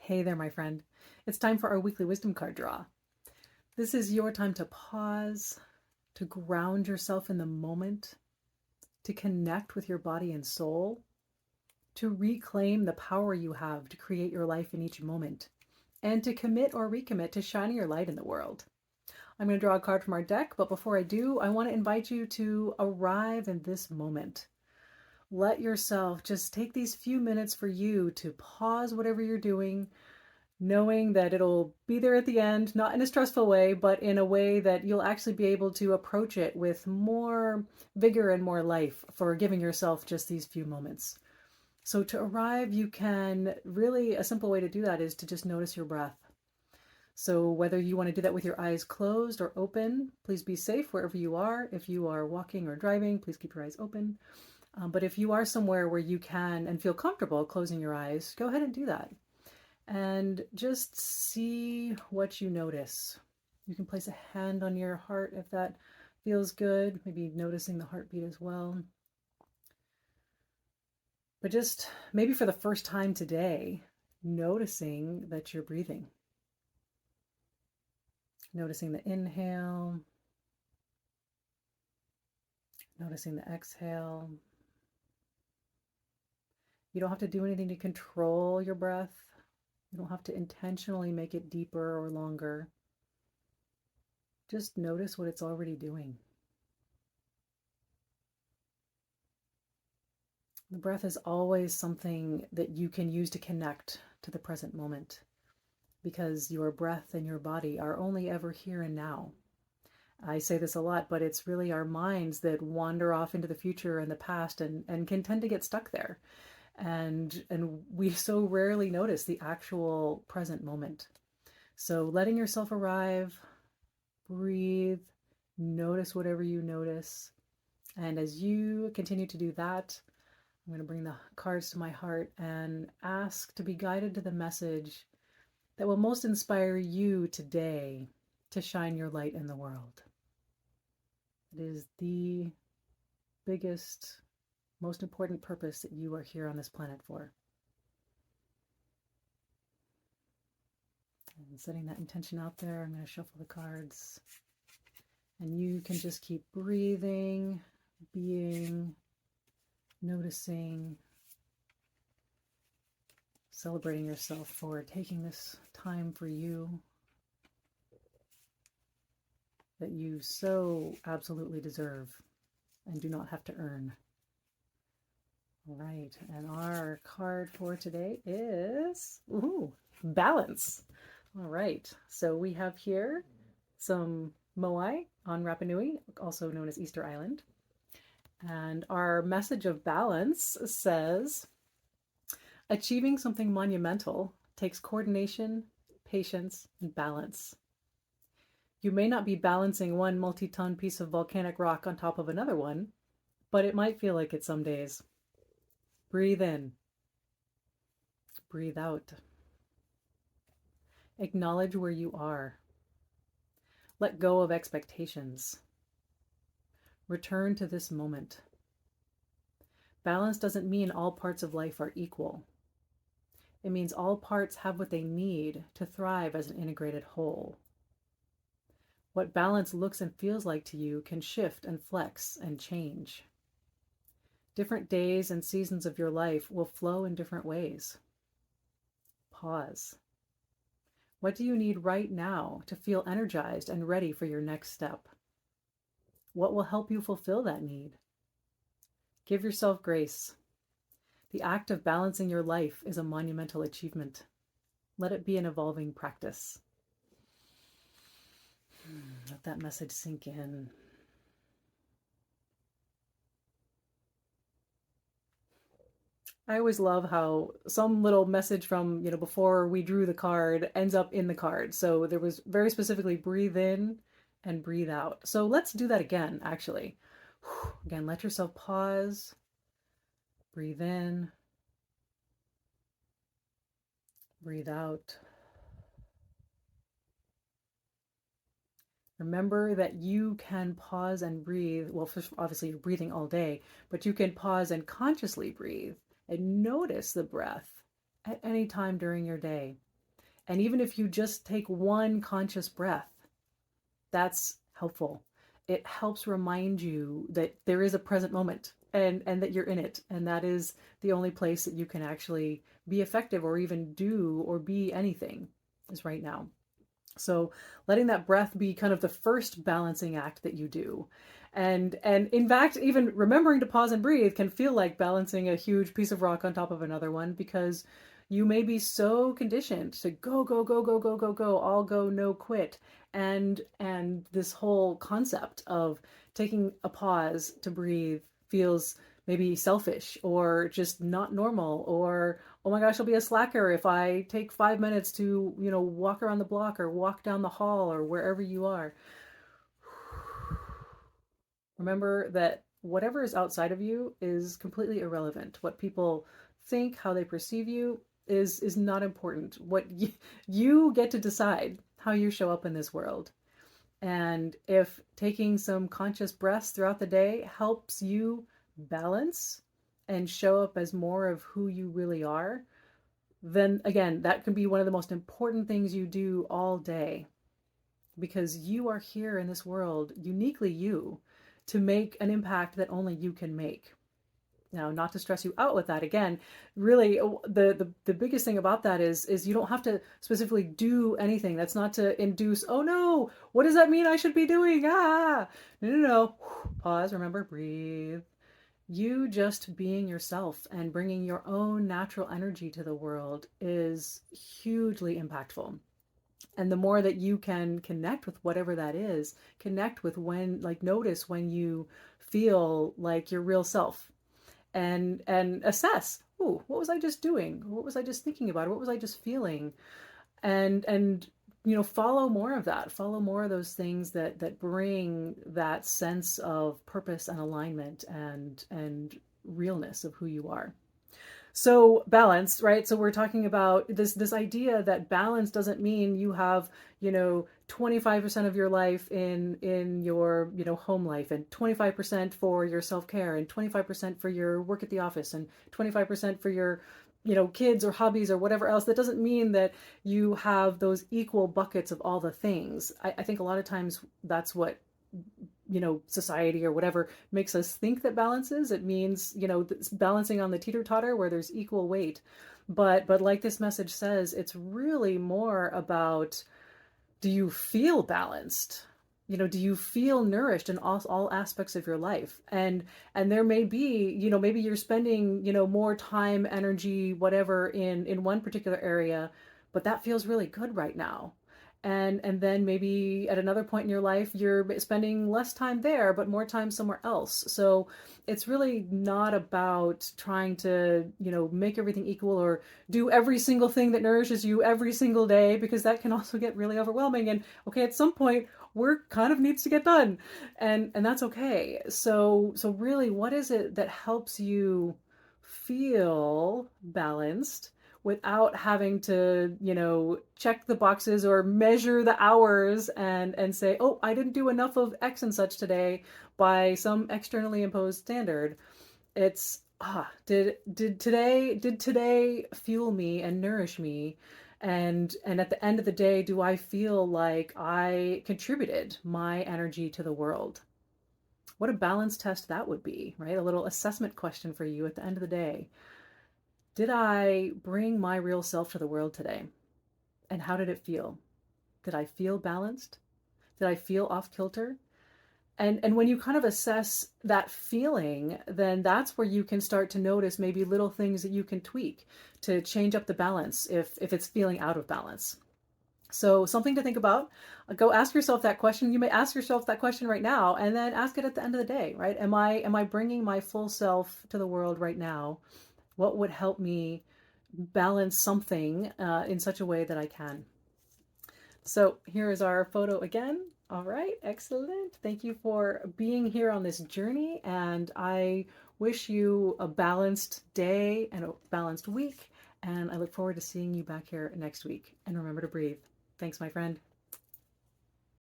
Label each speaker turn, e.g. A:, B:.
A: Hey there, my friend. It's time for our weekly wisdom card draw. This is your time to pause, to ground yourself in the moment, to connect with your body and soul, to reclaim the power you have to create your life in each moment, and to commit or recommit to shining your light in the world. I'm going to draw a card from our deck, but before I do, I want to invite you to arrive in this moment. Let yourself just take these few minutes for you to pause whatever you're doing, knowing that it'll be there at the end, not in a stressful way, but in a way that you'll actually be able to approach it with more vigor and more life for giving yourself just these few moments. So to arrive, you can really, a simple way to do that is to just notice your breath. So whether you want to do that with your eyes closed or open, please be safe wherever you are. If you are walking or driving, please keep your eyes open. But if you are somewhere where you can and feel comfortable closing your eyes, go ahead and do that. And just see what you notice. You can place a hand on your heart if that feels good, maybe noticing the heartbeat as well. But just maybe for the first time today, noticing that you're breathing. Noticing the inhale, noticing the exhale. You don't have to do anything to control your breath. You don't have to intentionally make it deeper or longer. Just notice what it's already doing. The breath is always something that you can use to connect to the present moment, because your breath and your body are only ever here and now. I say this a lot, but it's really our minds that wander off into the future and the past and can tend to get stuck there. And we so rarely notice the actual present moment. So letting yourself arrive, breathe, notice whatever you notice. And as you continue to do that, I'm going to bring the cards to my heart and ask to be guided to the message that will most inspire you today to shine your light in the world. It is the biggest, most important purpose that you are here on this planet for. And setting that intention out there, I'm going to shuffle the cards. And you can just keep breathing, being, noticing, celebrating yourself for taking this time for you that you so absolutely deserve and do not have to earn. All right, and our card for today is balance. All right, so we have here some moai on Rapa Nui, also known as Easter Island. And our message of balance says, achieving something monumental takes coordination, patience, and balance. You may not be balancing one multi-ton piece of volcanic rock on top of another one, but it might feel like it some days. Breathe in. Breathe out. Acknowledge where you are. Let go of expectations. Return to this moment. Balance doesn't mean all parts of life are equal. It means all parts have what they need to thrive as an integrated whole. What balance looks and feels like to you can shift and flex and change. Different days and seasons of your life will flow in different ways. Pause. What do you need right now to feel energized and ready for your next step? What will help you fulfill that need? Give yourself grace. The act of balancing your life is a monumental achievement. Let it be an evolving practice. Let that message sink in. I always love how some little message from, before we drew the card ends up in the card. So there was very specifically breathe in and breathe out. So let's do that again, actually. Again, let yourself pause, breathe in, breathe out. Remember that you can pause and breathe. Well, obviously you're breathing all day, but you can pause and consciously breathe and notice the breath at any time during your day. And even if you just take one conscious breath, that's helpful. It helps remind you that there is a present moment, and that you're in it. And that is the only place that you can actually be effective or even do or be anything, is right now. So letting that breath be kind of the first balancing act that you do. And in fact, even remembering to pause and breathe can feel like balancing a huge piece of rock on top of another one, because you may be so conditioned to go, go, go, go, go, go, go, all go, no quit. And this whole concept of taking a pause to breathe feels maybe selfish or just not normal, or oh my gosh, I'll be a slacker if I take 5 minutes to, walk around the block or walk down the hall or wherever you are. Remember that whatever is outside of you is completely irrelevant. What people think, how they perceive you is not important. What you get to decide how you show up in this world. And if taking some conscious breaths throughout the day helps you balance and show up as more of who you really are, then again, that can be one of the most important things you do all day, because you are here in this world, uniquely you, to make an impact that only you can make. Now, not to stress you out with that, again, really, the biggest thing about that is you don't have to specifically do anything. That's not to induce, oh no, what does that mean I should be doing? Ah, no. Pause, remember, breathe. You just being yourself and bringing your own natural energy to the world is hugely impactful. And the more that you can connect with whatever that is, connect with when, like, notice when you feel like your real self, and assess, ooh, what was I just doing? What was I just thinking about? What was I just feeling? And follow more of that. Follow more of those things that bring that sense of purpose and alignment and realness of who you are. So balance, right? So we're talking about this idea that balance doesn't mean you have, 25% of your life in your, home life, and 25% for your self-care, and 25% for your work at the office, and 25% for your, kids or hobbies or whatever else. That doesn't mean that you have those equal buckets of all the things. I think a lot of times that's what, society or whatever makes us think that balance is. It means, balancing on the teeter-totter where there's equal weight. But like this message says, it's really more about, do you feel balanced? Do you feel nourished in all aspects of your life? And there may be, maybe you're spending, more time, energy, whatever in one particular area, but that feels really good right now. And then maybe at another point in your life, you're spending less time there, but more time somewhere else. So it's really not about trying to, make everything equal or do every single thing that nourishes you every single day, because that can also get really overwhelming. And okay, at some point, work kind of needs to get done, and that's okay. So really, what is it that helps you feel balanced without having to, check the boxes or measure the hours and say, oh, I didn't do enough of X and such today by some externally imposed standard? It's, did today fuel me and nourish me? And at the end of the day, do I feel like I contributed my energy to the world? What a balance test that would be, right? A little assessment question for you at the end of the day. Did I bring my real self to the world today? And how did it feel? Did I feel balanced? Did I feel off kilter? And when you kind of assess that feeling, then that's where you can start to notice maybe little things that you can tweak to change up the balance if it's feeling out of balance. So something to think about. Go ask yourself that question. You may ask yourself that question right now, and then ask it at the end of the day, right? Am I bringing my full self to the world right now? What would help me balance something in such a way that I can? So here is our photo again. All right, excellent. Thank you for being here on this journey, and I wish you a balanced day and a balanced week, and I look forward to seeing you back here next week. And remember to breathe. Thanks, my friend.